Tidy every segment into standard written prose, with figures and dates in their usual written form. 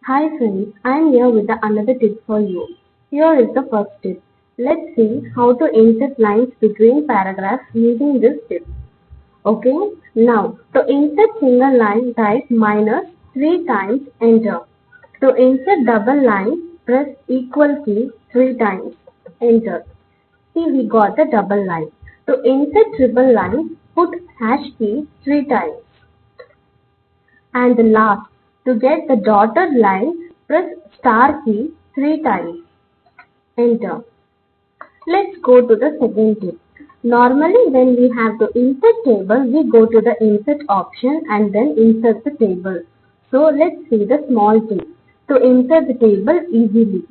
Hi friends, I am here with another tip for you. Here is the first tip. Let's see how to insert lines between paragraphs using this tip. Okay, now to insert single line, type minus 3 times enter. To insert double line, press equal key 3 times enter. See, we got the double line. To insert triple line, put hash key 3 times. And the last, to get the dotted line, press star key 3 times. Enter. Let's go to the second tip. Normally when we have to insert table, we go to the insert option and then insert the table. So let's see the small tip. To insert the table easily,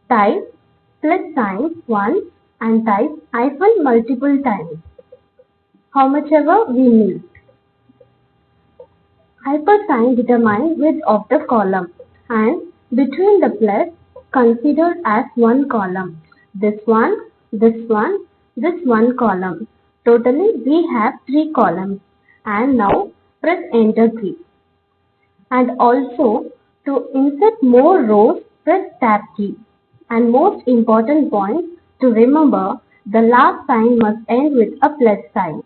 type plus sign once and type hyphen multiple times, how much ever we need. Hypersign determines width of the column and between the plus considered as one column. This one, this one, this one column. Totally we have 3 columns and now press enter key. And also to insert more rows press tab key. And most important point to remember, the last sign must end with a plus sign.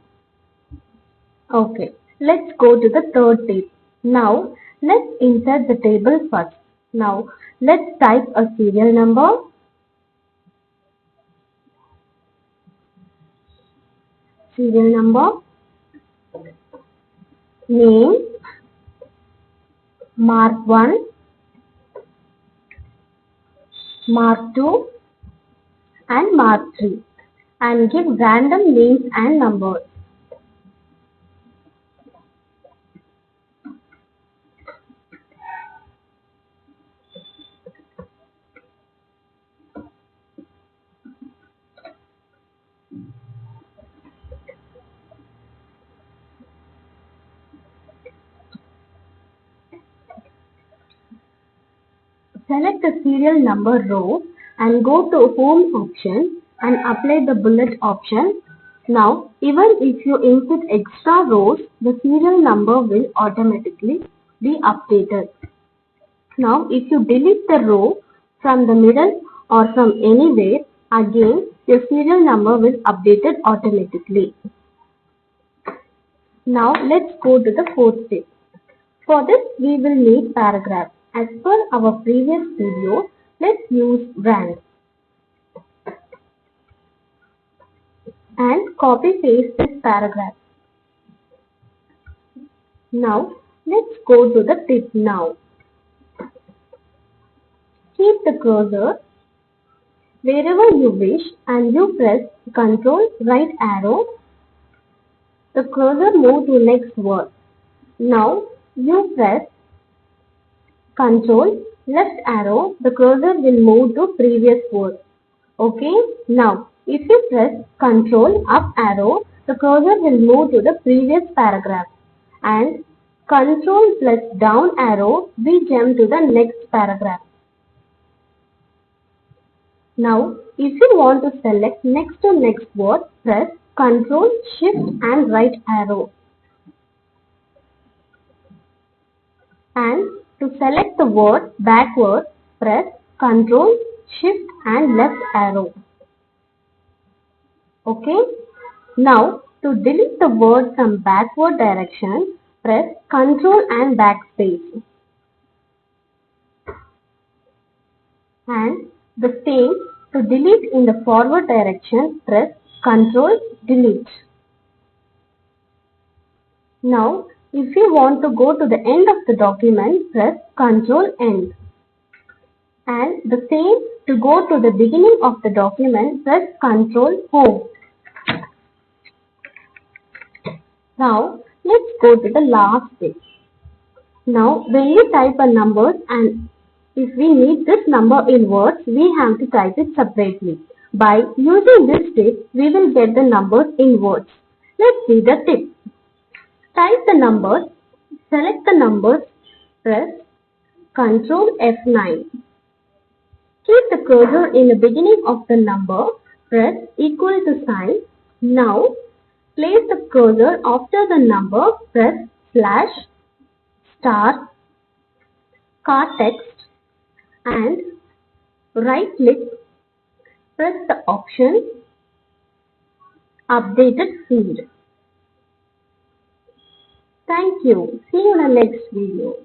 Okay, let's go to the third tip. Now, let's insert the table first. Now, let's type a serial number, name, mark 1, mark 2, and mark 3, and give random names and numbers. Select the serial number row and go to home option and apply the bullet option. Now, even if you insert extra rows, the serial number will automatically be updated. Now, if you delete the row from the middle or from anywhere, again your serial number will update it automatically. Now, let's go to the fourth step. For this, we will need paragraph. As per our previous video, let's use brand and copy paste this paragraph. Now, let's go to the tip now. Keep the cursor wherever you wish and you press Ctrl right arrow. The cursor move to next word. Now, you press Ctrl left arrow, the cursor will move to previous word. Okay, now if you press Ctrl up arrow, the cursor will move to the previous paragraph and Ctrl plus down arrow, we jump to the next paragraph. Now if you want to select next to next word, press Ctrl shift and right arrow. And to select the word backward, press Ctrl, Shift and left arrow. Okay. Now to delete the word from backward direction, press Ctrl and backspace. And the same to delete in the forward direction, press Ctrl delete. Now if you want to go to the end of the document, press Ctrl end. And the same to go to the beginning of the document, press Ctrl home. Now let's go to the last step. Now when you type a number and if we need this number in words, we have to type it separately. By using this tip, we will get the numbers in words. Let's see the tip. Type the numbers, select the numbers, press Ctrl F9. Keep the cursor in the beginning of the number, press equal to sign. Now, place the cursor after the number, press slash, star, car text, and right click, press the option Updated Field. Thank you. See you in the next video.